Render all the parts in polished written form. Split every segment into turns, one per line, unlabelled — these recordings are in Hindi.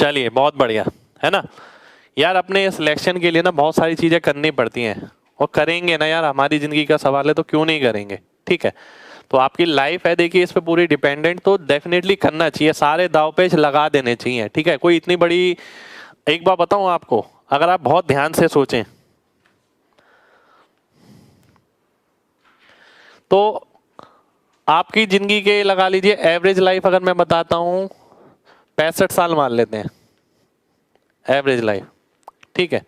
चलिए बहुत बढ़िया है ना यार। अपने सिलेक्शन के लिए ना बहुत सारी चीजें करनी पड़ती हैं और करेंगे ना यार, हमारी जिंदगी का सवाल है तो क्यों नहीं करेंगे। ठीक है, तो आपकी लाइफ है देखिए इस पे पूरी डिपेंडेंट, तो डेफिनेटली करना चाहिए, सारे दाव पेच लगा देने चाहिए। ठीक है, कोई इतनी बड़ी, एक बार बताऊं आपको, अगर आप बहुत ध्यान से सोचें तो आपकी जिंदगी के लगा लीजिए एवरेज लाइफ अगर मैं बताता हूं 65 साल मान लेते हैं एवरेज लाइफ। ठीक है,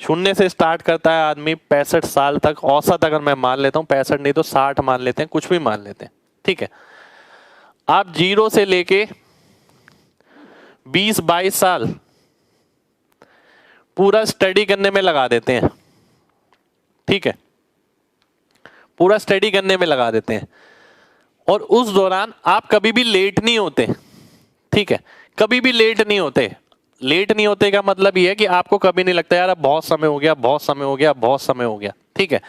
शून्य से स्टार्ट करता है आदमी 65 साल तक औसत, अगर मैं मान लेता हूं 65 नहीं तो 60 मान लेते हैं, कुछ भी मान लेते हैं। ठीक है, आप जीरो से लेके 20-22 साल पूरा स्टडी करने में लगा देते हैं। ठीक है, पूरा स्टडी करने में लगा देते हैं और उस दौरान आप कभी भी लेट नहीं होते। ठीक है, कभी भी लेट नहीं होते। लेट नहीं होते का मतलब ये है कि आपको कभी नहीं लगता यार अब बहुत समय हो गया, बहुत समय हो गया, बहुत समय हो गया। ठीक है,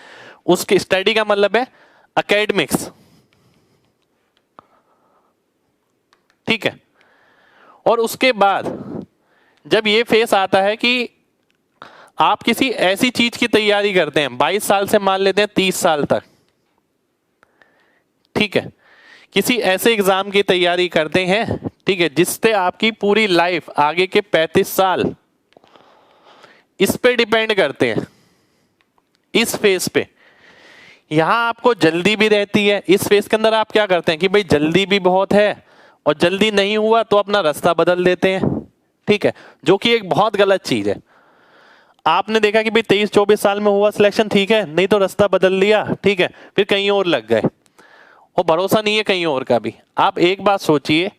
उसकी स्टडी का मतलब है एकेडमिक्स। ठीक है, और उसके बाद जब ये फेस आता है कि आप किसी ऐसी चीज की तैयारी करते हैं 22 साल से मान लेते हैं 30 साल तक। ठीक है, किसी ऐसे एग्जाम की तैयारी करते हैं, ठीक है, जिससे आपकी पूरी लाइफ आगे के 35 साल इस पे डिपेंड करते हैं, इस फेस पे। यहां आपको जल्दी भी रहती है, इस फेस के अंदर आप क्या करते हैं कि भाई जल्दी भी बहुत है और जल्दी नहीं हुआ तो अपना रास्ता बदल देते हैं। ठीक है, जो कि एक बहुत गलत चीज है। आपने देखा कि भाई 23-24 साल में हुआ सिलेक्शन, ठीक है, नहीं तो रास्ता बदल लिया, ठीक है, फिर कहीं और लग गए और भरोसा नहीं है कहीं और का भी। आप एक बात सोचिए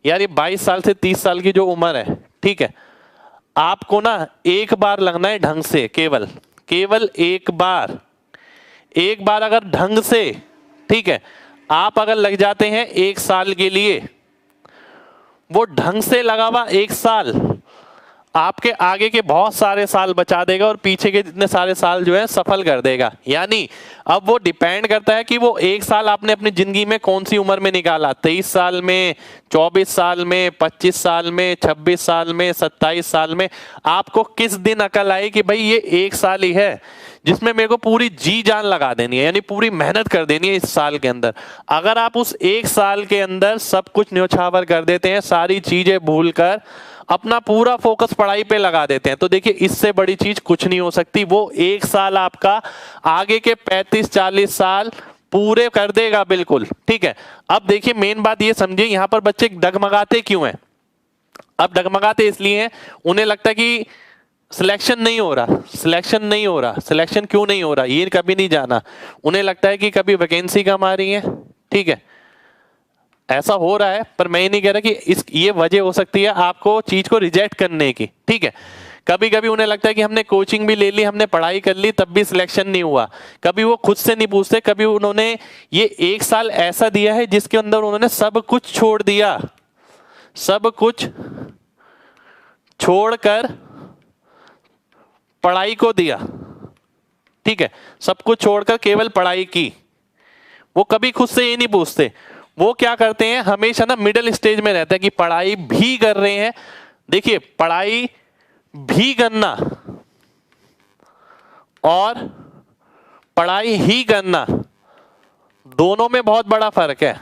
यार, ये 22 साल से 30 साल की जो उम्र है, ठीक है, आपको ना एक बार लगना है ढंग से, केवल केवल एक बार। एक बार अगर ढंग से, ठीक है, आप अगर लग जाते हैं एक साल के लिए, वो ढंग से लगा हुआ एक साल आपके आगे के बहुत सारे साल बचा देगा और पीछे के जितने सारे साल जो है सफल कर देगा। यानी अब वो डिपेंड करता है कि वो एक साल आपने अपनी जिंदगी में कौन सी उम्र में निकाला, 23 साल में, 24 साल में, 25 साल में, 26 साल में, 27 साल में। आपको किस दिन अकल आई कि भाई ये एक साल ही है जिसमें मेरे को पूरी जी जान लगा देनी है, यानी पूरी मेहनत कर देनी है इस साल के अंदर। अगर आप उस एक साल के अंदर सब कुछ न्योछावर कर देते हैं, सारी चीजें भूलकर अपना पूरा फोकस पढ़ाई पे लगा देते हैं, तो देखिए इससे बड़ी चीज कुछ नहीं हो सकती। वो एक साल आपका आगे के 35-40 साल पूरे कर देगा बिल्कुल। ठीक है, अब देखिए मेन बात ये समझिए, यहां पर बच्चे डगमगाते क्यों हैं? अब डगमगाते इसलिए हैं, उन्हें लगता है कि सिलेक्शन नहीं हो रहा, सिलेक्शन नहीं हो रहा। सिलेक्शन क्यों नहीं हो रहा ये कभी नहीं जाना। उन्हें लगता है कि कभी वैकेंसी कम आ रही है, ठीक है, ऐसा हो रहा है, पर मैं ये नहीं कह रहा कि ये वजह हो सकती है आपको चीज को रिजेक्ट करने की। ठीक है, कभी कभी उन्हें लगता है कि हमने कोचिंग भी ले ली, हमने पढ़ाई कर ली, तब भी सिलेक्शन नहीं हुआ। कभी वो खुद से नहीं पूछते, कभी उन्होंने ये एक साल ऐसा दिया है जिसके अंदर उन्होंने सब कुछ छोड़ दिया, सब कुछ छोड़कर पढ़ाई को दिया। ठीक है, सब कुछ छोड़कर केवल पढ़ाई की। वो कभी खुद से ये नहीं पूछते, वो क्या करते हैं हमेशा ना मिडिल स्टेज में रहते हैं कि पढ़ाई भी कर रहे हैं। देखिए पढ़ाई भी करना और पढ़ाई ही करना, दोनों में बहुत बड़ा फर्क है।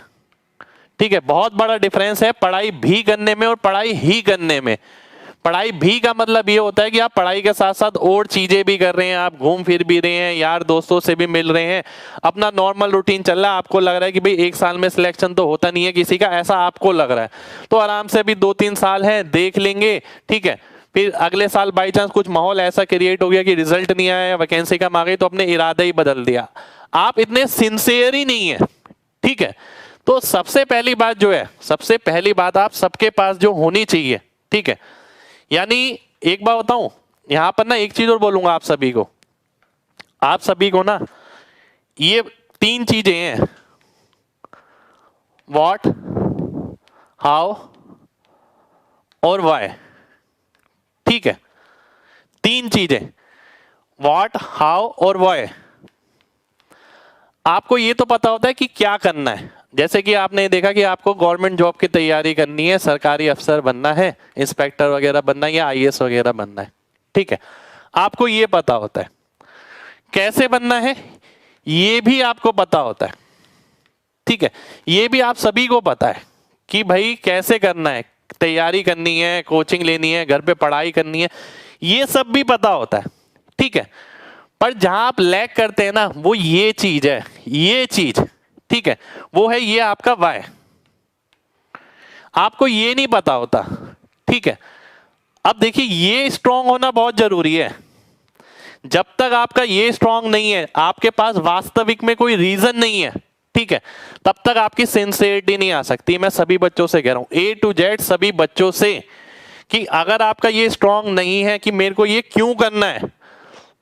ठीक है, बहुत बड़ा डिफरेंस है पढ़ाई भी करने में और पढ़ाई ही करने में। पढ़ाई भी का मतलब ये होता है कि आप पढ़ाई के साथ साथ और चीजें भी कर रहे हैं, आप घूम फिर भी रहे हैं, यार दोस्तों से भी मिल रहे हैं, अपना नॉर्मल रूटीन चल रहा है। आपको लग रहा है कि भाई एक साल में सिलेक्शन तो होता नहीं है किसी का, ऐसा आपको लग रहा है, तो आराम से अभी 2-3 साल है, देख लेंगे। ठीक है, फिर अगले साल बाई चांस कुछ माहौल ऐसा क्रिएट हो गया कि रिजल्ट नहीं आया, वैकेंसी कम आ गई, तो अपने इरादा ही बदल दिया। आप इतने सिंसियर ही नहीं है। ठीक है, तो सबसे पहली बात जो है, सबसे पहली बात आप सबके पास जो होनी चाहिए, ठीक है, यानी एक बात बताऊं यहां पर ना, एक चीज और बोलूंगा आप सभी को, आप सभी को ना ये 3 चीजें हैं, व्हाट, हाउ और व्हाई। ठीक है, 3 चीजें, व्हाट, हाउ और व्हाई। आपको ये तो पता होता है कि क्या करना है, जैसे कि आपने देखा कि आपको गवर्नमेंट जॉब की तैयारी करनी है, सरकारी अफसर बनना है, इंस्पेक्टर वगैरह बनना है या आईएएस वगैरह बनना है, ठीक है, आपको ये पता होता है। कैसे बनना है ये भी आपको पता होता है, ठीक है, ये भी आप सभी को पता है कि भाई कैसे करना है, तैयारी करनी है, कोचिंग लेनी है, घर पे पढ़ाई करनी है, ये सब भी पता होता है, ठीक है। पर जहां आप लैग करते हैं ना वो ये चीज है, ये चीज, ठीक है, वो है ये आपका वाई। आपको ये नहीं पता होता, ठीक है। अब देखिए ये स्ट्रांग होना बहुत जरूरी है। जब तक आपका ये स्ट्रांग नहीं है, आपके पास वास्तविक में कोई रीजन नहीं है, ठीक है, तब तक आपकी सिंसियरिटी नहीं आ सकती। मैं सभी बच्चों से कह रहा हूं, A to Z सभी बच्चों से, कि अगर आपका ये स्ट्रांग नहीं है कि मेरे को ये क्यों करना है,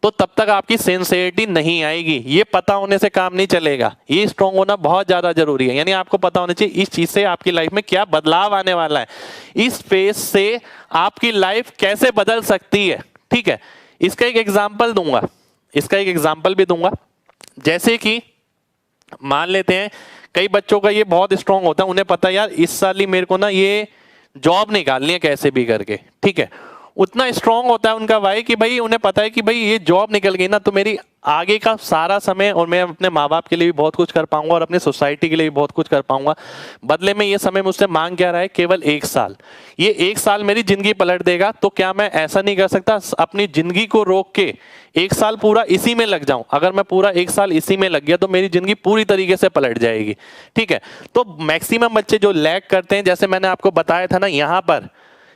तो तब तक आपकी सिंसियरिटी नहीं आएगी। ये पता होने से काम नहीं चलेगा, ये स्ट्रांग होना बहुत ज्यादा जरूरी है। यानी आपको पता होना चाहिए इस चीज से आपकी लाइफ में क्या बदलाव आने वाला है, इस फेज से आपकी लाइफ कैसे बदल सकती है, ठीक है। इसका एक एग्जाम्पल दूंगा, इसका एक एग्जाम्पल भी दूंगा। जैसे कि मान लेते हैं कई बच्चों का ये बहुत स्ट्रांग होता है, उन्हें पता है यार इस साल ही मेरे को ना ये जॉब निकालनी है कैसे भी करके, ठीक है। उतना स्ट्रांग होता है उनका भाई कि भाई उन्हें पता है कि भाई ये जॉब निकल गई ना तो मेरी आगे का सारा समय, और मैं अपने माँ बाप के लिए भी बहुत कुछ कर पाऊंगा और अपनी सोसाइटी के लिए भी बहुत कुछ कर पाऊंगा। बदले में ये समय मुझसे मांग क्या रहा है, केवल 1 साल। ये 1 साल मेरी जिंदगी पलट देगा, तो क्या मैं ऐसा नहीं कर सकता अपनी जिंदगी को रोक के 1 साल पूरा इसी में लग जाऊं? अगर मैं पूरा 1 साल इसी में लग गया तो मेरी जिंदगी पूरी तरीके से पलट जाएगी, ठीक है। तो मैक्सिमम बच्चे जो लैग करते हैं, जैसे मैंने आपको बताया था ना, यहाँ पर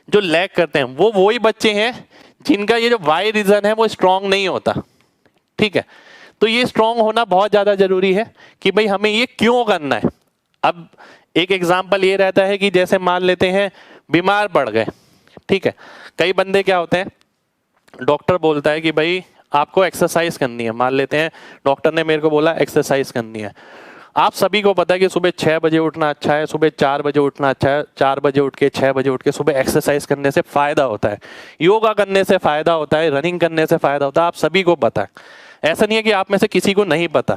जो लैग करते हैं वो वही बच्चे हैं जिनका ये जो वाई रीजन है वो स्ट्रांग नहीं होता, ठीक है। तो ये स्ट्रांग होना बहुत ज्यादा जरूरी है कि भाई हमें ये क्यों करना है। अब एक एग्जांपल ये रहता है कि जैसे मान लेते हैं बीमार पड़ गए, ठीक है। कई बंदे क्या होते हैं, डॉक्टर बोलता है कि भाई आपको एक्सरसाइज करनी है, मान लेते हैं डॉक्टर ने मेरे को बोला एक्सरसाइज करनी है। आप सभी को पता है कि सुबह 6 बजे उठना अच्छा है, सुबह 4 बजे उठना अच्छा है, 4 बजे उठ के 6 बजे उठ के सुबह एक्सरसाइज करने से फायदा होता है, योगा करने से फायदा होता है, रनिंग करने से फायदा होता है, आप सभी को पता है। ऐसा नहीं है कि आप में से किसी को नहीं पता,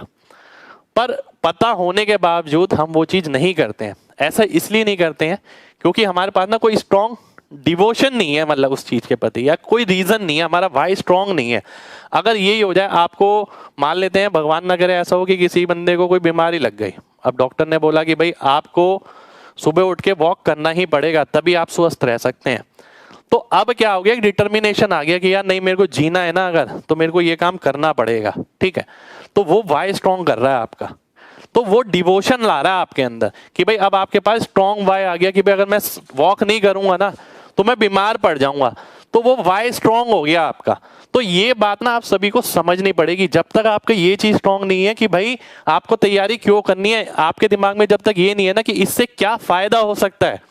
पर पता होने के बावजूद हम वो चीज नहीं करते हैं। ऐसा इसलिए नहीं करते हैं क्योंकि हमारे पास ना कोई स्ट्रॉन्ग डिवोशन नहीं है, मतलब उस चीज के प्रति, या कोई रीजन नहीं है, हमारा वाई स्ट्रांग नहीं है। अगर यही हो जाए, आपको मान लेते हैं भगवान ना करे ऐसा हो कि किसी बंदे को कोई बीमारी लग गई, अब डॉक्टर ने बोला कि भाई आपको सुबह उठ के वॉक करना ही पड़ेगा तभी आप स्वस्थ रह सकते हैं। तो अब क्या हो गया, डिटर्मिनेशन आ गया कि यार नहीं, मेरे को जीना है ना अगर, तो मेरे को ये काम करना पड़ेगा, ठीक है। तो वो वाई स्ट्रांग कर रहा है आपका, तो वो डिवोशन ला रहा है आपके अंदर कि भाई अब आपके पास स्ट्रांग वाई आ गया कि भाई अगर मैं वॉक नहीं करूंगा ना तो मैं बीमार पड़ जाऊंगा, तो वो वाई स्ट्रांग हो गया आपका। तो ये बात ना आप सभी को समझनी पड़ेगी। जब तक आपका ये चीज स्ट्रांग नहीं है कि भाई आपको तैयारी क्यों करनी है, आपके दिमाग में जब तक ये नहीं है ना कि इससे क्या फायदा हो सकता है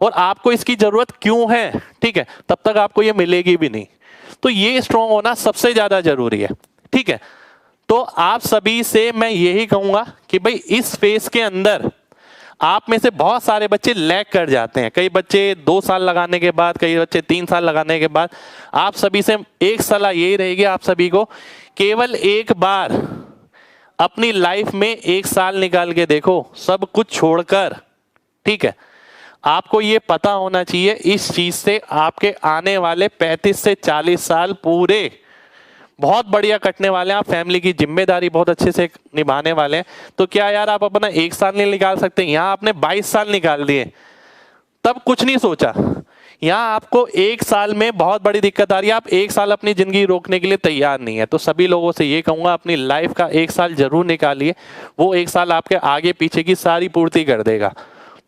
और आपको इसकी जरूरत क्यों है, ठीक है, तब तक आपको ये मिलेगी भी नहीं। तो ये स्ट्रांग होना सबसे ज्यादा जरूरी है, ठीक है। तो आप सभी से मैं यही कहूंगा कि भाई इस फेज के अंदर आप में से बहुत सारे बच्चे लैग कर जाते हैं। कई बच्चे 2 साल लगाने के बाद, कई बच्चे 3 साल लगाने के बाद। आप सभी से एक सलाह यही रहेगी, आप सभी को केवल एक बार अपनी लाइफ में 1 साल निकाल के देखो, सब कुछ छोड़कर, ठीक है। आपको ये पता होना चाहिए इस चीज से आपके आने वाले 35 से 40 साल पूरे बहुत बढ़िया कटने वाले हैं। आप फैमिली की जिम्मेदारी बहुत अच्छे से निभाने वाले हैं। तो क्या यार आप अपना 1 साल नहीं निकाल सकते? यहाँ आपने 22 साल निकाल दिए, तब कुछ नहीं सोचा। यहाँ आपको 1 साल में बहुत बड़ी दिक्कत आ रही है, आप 1 साल अपनी जिंदगी रोकने के लिए तैयार नहीं है। तो सभी लोगों से ये कहूंगा अपनी लाइफ का 1 साल जरूर निकालिए, वो 1 साल आपके आगे पीछे की सारी पूर्ति कर देगा।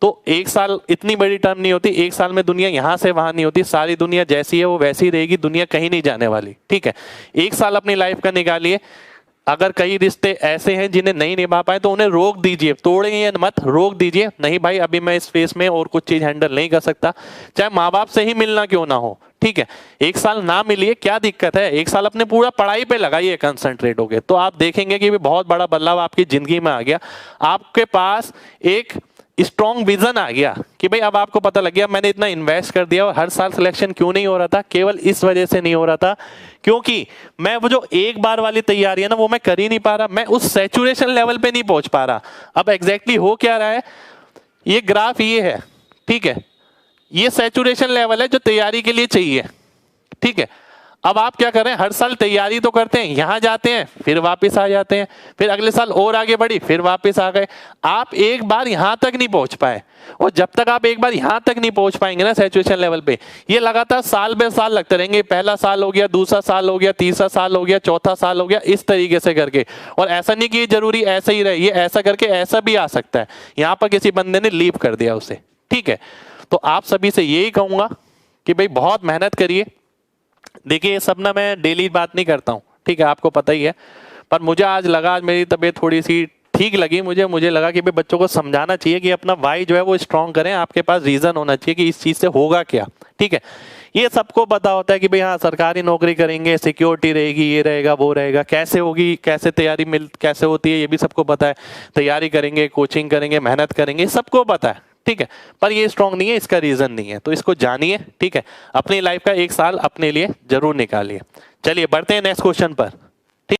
तो 1 साल इतनी बड़ी टर्म नहीं होती, 1 साल में दुनिया यहाँ से वहां नहीं होती, सारी दुनिया जैसी है वो वैसी रहेगी, दुनिया कहीं नहीं जाने वाली, ठीक है। 1 साल अपनी लाइफ का निकालिए। अगर कई रिश्ते ऐसे हैं जिन्हें नहीं निभा पाए तो उन्हें रोक दीजिए, तोड़िए मत, रोक दीजिए। नहीं भाई अभी मैं इस फेस में और कुछ चीज हैंडल नहीं कर सकता, चाहे माँ बाप से ही मिलना क्यों ना हो, ठीक है। 1 साल ना मिलिए, क्या दिक्कत है? 1 साल अपने पूरा पढ़ाई पे लगाइए कंसंट्रेट होके, तो आप देखेंगे कि भी बहुत बड़ा बदलाव आपकी जिंदगी में आ गया। आपके पास एक स्ट्रॉन्ग विजन आ गया कि भाई अब आपको पता लग गया मैंने इतना इन्वेस्ट कर दिया और हर साल सिलेक्शन क्यों नहीं हो रहा था, केवल इस वजह से नहीं हो रहा था क्योंकि मैं वो जो एक बार वाली तैयारी है ना वो मैं कर ही नहीं पा रहा, मैं उस सैचुरेशन लेवल पे नहीं पहुंच पा रहा। अब एग्जैक्टली हो क्या रहा है, ये ग्राफ ये है, ठीक है, ये सैचुरेशन लेवल है जो तैयारी के लिए चाहिए, ठीक है। अब आप क्या कर रहे हैं, हर साल तैयारी तो करते हैं, यहां जाते हैं फिर वापस आ जाते हैं, फिर अगले साल और आगे बढ़ी फिर वापस आ गए। आप एक बार यहां तक नहीं पहुंच पाए, और जब तक आप एक बार यहां तक नहीं पहुंच पाएंगे ना सैचुरेशन लेवल पे, ये लगातार साल बे साल लगते रहेंगे। पहला साल हो गया, दूसरा साल हो गया, तीसरा साल हो गया, चौथा साल हो गया, इस तरीके से करके। और ऐसा नहीं कि ये जरूरी ऐसा ही रहे, ये ऐसा करके ऐसा भी आ सकता है, यहां पर किसी बंदे ने लीव कर दिया उसे, ठीक है। तो आप सभी से यही कहूंगा कि भाई बहुत मेहनत करिए। देखिए ये सब ना मैं डेली बात नहीं करता हूँ, ठीक है, आपको पता ही है, पर मुझे आज लगा, आज मेरी तबीयत थोड़ी सी ठीक लगी, मुझे लगा कि भाई बच्चों को समझाना चाहिए कि अपना वाई जो है वो स्ट्रॉन्ग करें, आपके पास रीजन होना चाहिए कि इस चीज से होगा क्या, ठीक है। ये सबको पता होता है कि भाई हाँ सरकारी नौकरी करेंगे, सिक्योरिटी रहेगी, ये रहेगा वो रहेगा, कैसे होगी, कैसे तैयारी कैसे होती है ये भी सबको पता है। तैयारी करेंगे, कोचिंग करेंगे, मेहनत करेंगे, सबको पता है, ठीक है, पर ये स्ट्रांग नहीं है, इसका रीजन नहीं है, तो इसको जानिए, ठीक है। अपनी लाइफ का एक साल अपने लिए जरूर निकालिए। चलिए बढ़ते हैं नेक्स्ट क्वेश्चन पर।